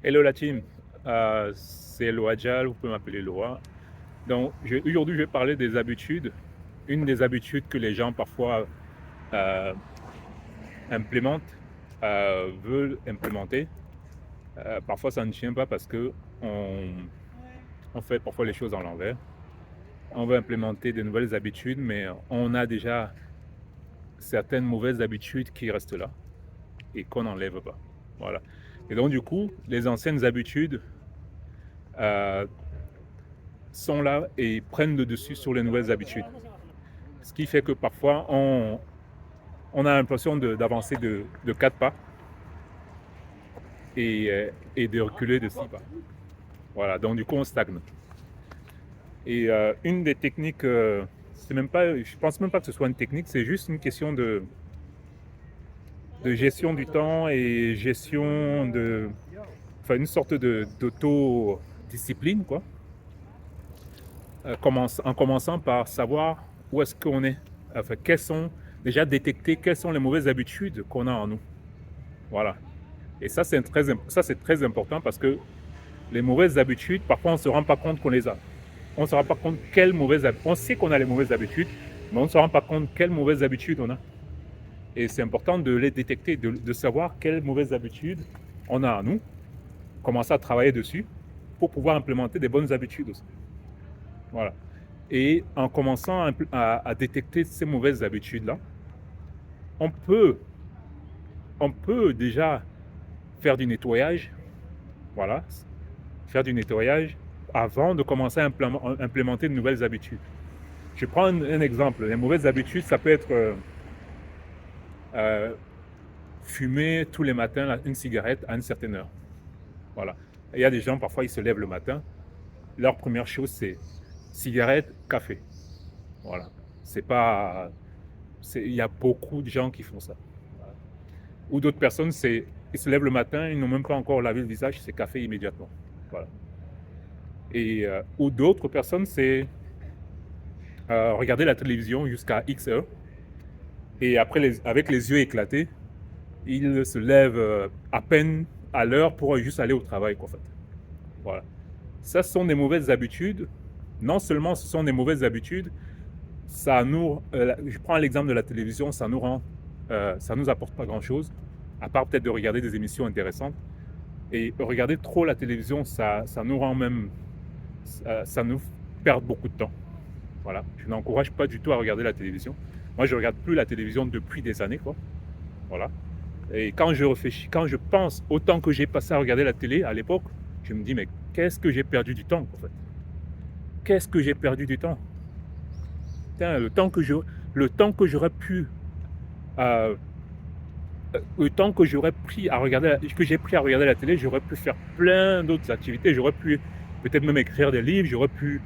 Hello la team. C'est Loa Jal, vous pouvez m'appeler Loa. Donc aujourd'hui je vais parler des habitudes. Une des habitudes que les gens parfois euh, implémentent, veulent implémenter. Parfois ça ne tient pas parce que on fait parfois les choses à l'envers. On veut implémenter de nouvelles habitudes, mais on a déjà certaines mauvaises habitudes qui restent là et qu'on n'enlève pas. Voilà. Et donc du coup, les anciennes habitudes euh, sont là et prennent le dessus sur les nouvelles habitudes. Ce qui fait que parfois, on a l'impression d'avancer de 4 pas et de reculer de 6 pas. Voilà, donc du coup, on stagne. Et une des techniques, c'est même pas, je pense même pas que ce soit une technique, c'est juste une question de gestion du temps et enfin une sorte d'auto-discipline, quoi. En commençant par savoir où est-ce qu'on est. Enfin, déjà détecter quelles sont les mauvaises habitudes qu'on a en nous. Voilà. Et ça, c'est très important parce que les mauvaises habitudes, parfois, on ne se rend pas compte qu'on les a. On ne se rend pas compte quelles mauvaises habitudes. On sait qu'on a les mauvaises habitudes, mais on ne se rend pas compte quelles mauvaises habitudes on a. Et c'est important de les détecter, de savoir quelles mauvaises habitudes on a en nous, commencer à travailler dessus pour pouvoir implémenter des bonnes habitudes aussi. Voilà. Et en commençant à détecter ces mauvaises habitudes-là, on peut déjà faire du nettoyage, voilà, faire du nettoyage avant de commencer à implémenter de nouvelles habitudes. Je prends un exemple. Les mauvaises habitudes, ça peut être fumer tous les matins une cigarette à une certaine heure. Voilà. Il y a des gens, parfois, ils se lèvent le matin, leur première chose, c'est cigarette, café. Voilà. Il y a beaucoup de gens qui font ça. Voilà. Ou d'autres personnes, ils se lèvent le matin, ils n'ont même pas encore lavé le visage, c'est café immédiatement. Voilà. Et ou d'autres personnes, c'est regarder la télévision jusqu'à X heures. Et après, avec les yeux éclatés, ils se lèvent à peine à l'heure pour juste aller au travail, quoi, en fait. Voilà. Ça, ce sont des mauvaises habitudes. Non seulement ce sont des mauvaises habitudes, je prends l'exemple de la télévision, ça nous apporte pas grand-chose, à part peut-être de regarder des émissions intéressantes. Et regarder trop la télévision, ça nous rend même, ça nous perd beaucoup de temps. Voilà. Je n'encourage pas du tout à regarder la télévision. Moi, je regarde plus la télévision depuis des années, quoi. Voilà. Et quand je réfléchis, quand je pense au temps que j'ai passé à regarder la télé à l'époque, je me dis, mais qu'est-ce que j'ai perdu du temps, en fait? Qu'est-ce que j'ai perdu du temps? Putain, le temps que j'aurais pu, euh, le temps que j'aurais pris à regarder, que j'ai pris à regarder la télé, j'aurais pu faire plein d'autres activités. J'aurais pu peut-être même écrire des livres. J'aurais pu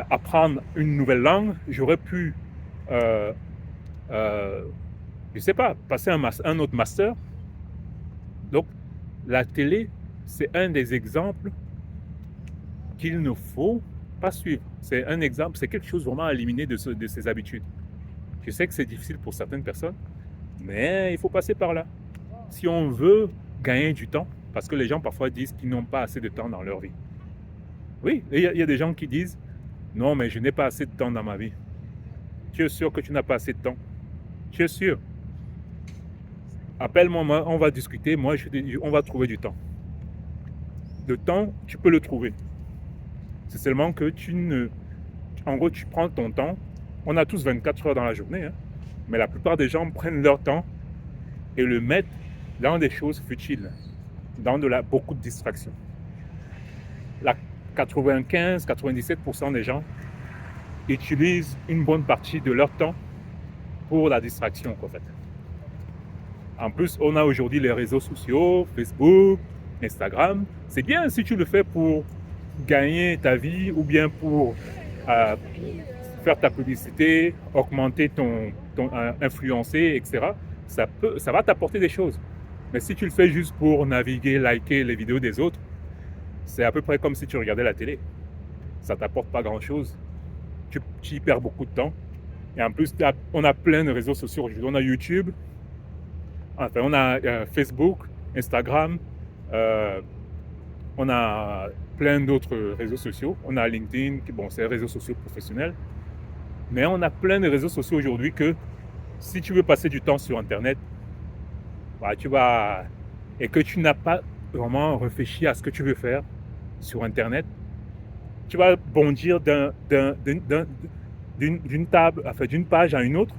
apprendre une nouvelle langue. J'aurais pu, euh, euh, je sais pas, passer un autre master. Donc, la télé, c'est un des exemples qu'il ne faut pas suivre. C'est un exemple, c'est quelque chose vraiment à éliminer de ces habitudes. Je sais que c'est difficile pour certaines personnes, mais il faut passer par là. Si on veut gagner du temps, parce que les gens parfois disent qu'ils n'ont pas assez de temps dans leur vie. Oui, il y a des gens qui disent, non, mais je n'ai pas assez de temps dans ma vie. Tu es sûr que tu n'as pas assez de temps? Tu es sûr? Appelle-moi, on va discuter, on va trouver du temps. Le temps, tu peux le trouver. C'est seulement que en gros, tu prends ton temps. On a tous 24 heures dans la journée, hein, mais la plupart des gens prennent leur temps et le mettent dans des choses futiles, dans beaucoup de distractions. 95-97% des gens utilisent une bonne partie de leur temps pour la distraction, en fait. En plus, on a aujourd'hui les réseaux sociaux, Facebook, Instagram. C'est bien si tu le fais pour gagner ta vie ou bien pour faire ta publicité, augmenter influencer, etc. Ça va t'apporter des choses. Mais si tu le fais juste pour naviguer, liker les vidéos des autres, c'est à peu près comme si tu regardais la télé. Ça t'apporte pas grand-chose. Tu y perds beaucoup de temps. Et en plus, on a plein de réseaux sociaux aujourd'hui. On a YouTube, enfin, on a Facebook, Instagram, Euh, on a plein d'autres réseaux sociaux. On a LinkedIn, bon, c'est un réseau social professionnel. Mais on a plein de réseaux sociaux aujourd'hui que si tu veux passer du temps sur Internet, bah, et que tu n'as pas vraiment réfléchi à ce que tu veux faire sur Internet, tu vas bondir d'une table, enfin d'une page à une autre,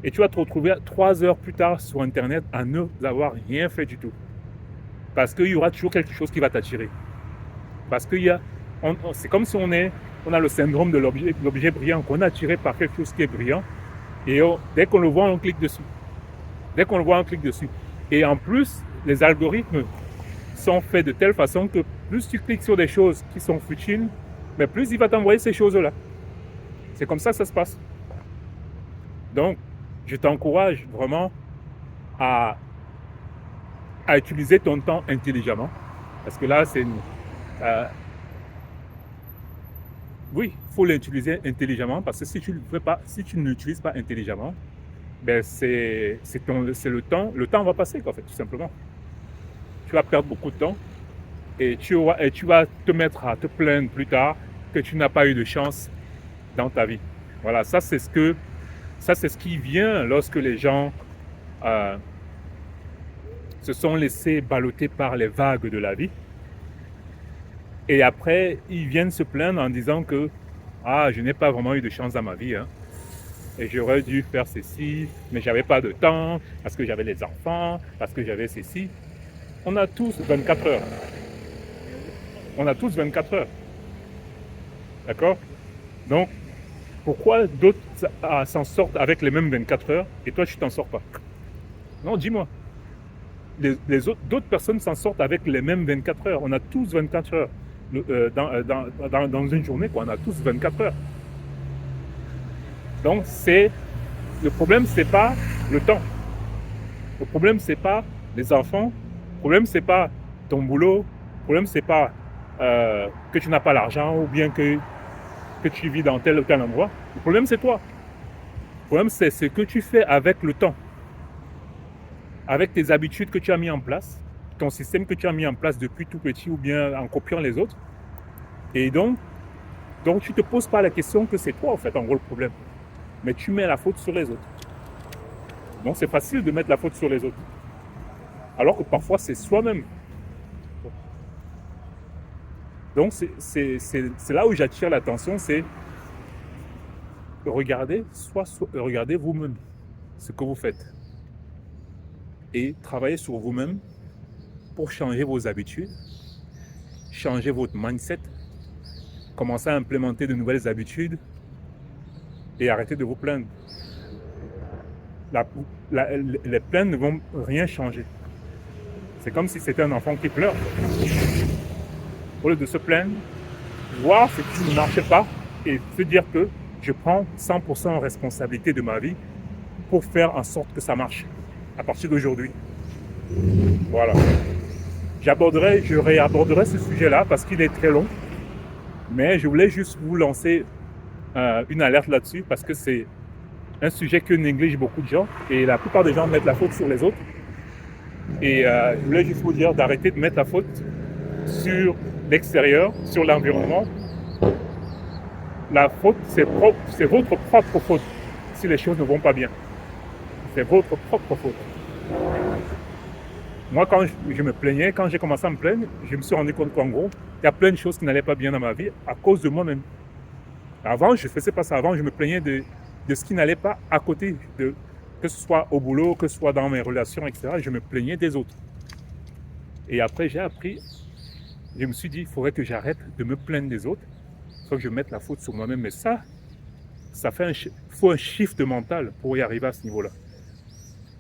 et tu vas te retrouver 3 heures plus tard sur Internet à ne avoir rien fait du tout. Parce qu'il y aura toujours quelque chose qui va t'attirer. Parce que c'est comme si on a le syndrome de l'objet brillant, qu'on est attiré par quelque chose qui est brillant, et dès qu'on le voit, on clique dessus. Dès qu'on le voit, on clique dessus. Et en plus, les algorithmes sont faits de telle façon que plus tu cliques sur des choses qui sont futiles, mais plus il va t'envoyer ces choses-là. C'est comme ça que ça se passe. Donc, je t'encourage vraiment à utiliser ton temps intelligemment. Parce que là, oui, il faut l'utiliser intelligemment, parce que si tu ne l'utilises pas intelligemment, ben c'est le temps va passer, en fait, tout simplement. Tu vas perdre beaucoup de temps et tu vas te mettre à te plaindre plus tard que tu n'as pas eu de chance dans ta vie. Voilà, ça c'est ce qui vient lorsque les gens se sont laissés balloter par les vagues de la vie. Et après, ils viennent se plaindre en disant que je n'ai pas vraiment eu de chance dans ma vie. Hein. Et j'aurais dû faire ceci, mais j'avais pas de temps, parce que j'avais les enfants, parce que j'avais ceci. On a tous 24 heures. On a tous 24 heures. D'accord? Donc, pourquoi d'autres s'en sortent avec les mêmes 24 heures et toi, tu t'en sors pas? Non, dis-moi. D'autres personnes s'en sortent avec les mêmes 24 heures. On a tous 24 heures. Dans une journée, quoi. On a tous 24 heures. Donc, le problème, c'est pas le temps. Le problème, c'est pas les enfants. Le problème, c'est pas ton boulot. Le problème, c'est pas que tu n'as pas l'argent ou bien que tu vis dans tel ou tel endroit. Le problème, c'est toi. Le problème, c'est ce que tu fais avec le temps. Avec tes habitudes que tu as mis en place, ton système que tu as mis en place depuis tout petit ou bien en copiant les autres. Et donc tu ne te poses pas la question que c'est toi, en fait, en gros, le problème. Mais tu mets la faute sur les autres. Donc, c'est facile de mettre la faute sur les autres. Alors que parfois, c'est soi-même. Donc, c'est là où j'attire l'attention, c'est regardez vous-même ce que vous faites. Et travaillez sur vous-même pour changer vos habitudes, changer votre mindset, commencer à implémenter de nouvelles habitudes et arrêtez de vous plaindre. Les plaintes ne vont rien changer. C'est comme si c'était un enfant qui pleure. Au lieu de se plaindre, voir ce qui ne marche pas et se dire que je prends 100% en responsabilité de ma vie pour faire en sorte que ça marche à partir d'aujourd'hui. Voilà. Je réaborderai ce sujet-là parce qu'il est très long, mais je voulais juste vous lancer une alerte là-dessus parce que c'est un sujet que néglige beaucoup de gens et la plupart des gens mettent la faute sur les autres. Et je voulais juste vous dire d'arrêter de mettre la faute sur l'extérieur, sur l'environnement. La faute, c'est votre propre faute si les choses ne vont pas bien. C'est votre propre faute. Moi, quand je me plaignais, quand j'ai commencé à me plaindre, je me suis rendu compte qu'en gros, il y a plein de choses qui n'allaient pas bien dans ma vie à cause de moi-même. Avant, je ne faisais pas ça. Avant, je me plaignais de ce qui n'allait pas à côté, que ce soit au boulot, que ce soit dans mes relations, etc. Je me plaignais des autres. Et après, j'ai appris, je me suis dit, il faudrait que j'arrête de me plaindre des autres, soit que je mette la faute sur moi-même. Mais ça fait faut un shift mental pour y arriver à ce niveau-là.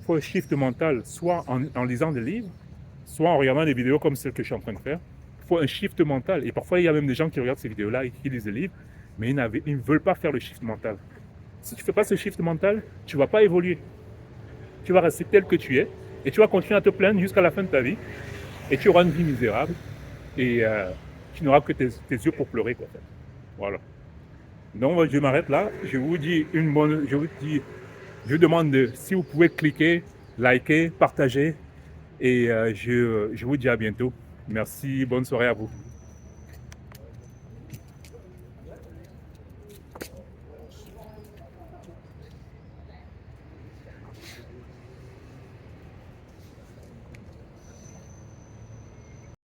Il faut un shift mental, soit en lisant des livres, soit en regardant des vidéos comme celle que je suis en train de faire. Il faut un shift mental. Et parfois, il y a même des gens qui regardent ces vidéos-là et qui lisent des livres, mais ils ne veulent pas faire le shift mental. Si tu ne fais pas ce shift mental, tu ne vas pas évoluer. Tu vas rester tel que tu es et tu vas continuer à te plaindre jusqu'à la fin de ta vie et tu auras une vie misérable et tu n'auras que tes yeux pour pleurer, quoi. Voilà. Donc, je m'arrête là. Je vous demande si vous pouvez cliquer, liker, partager et je vous dis à bientôt. Merci, bonne soirée à vous.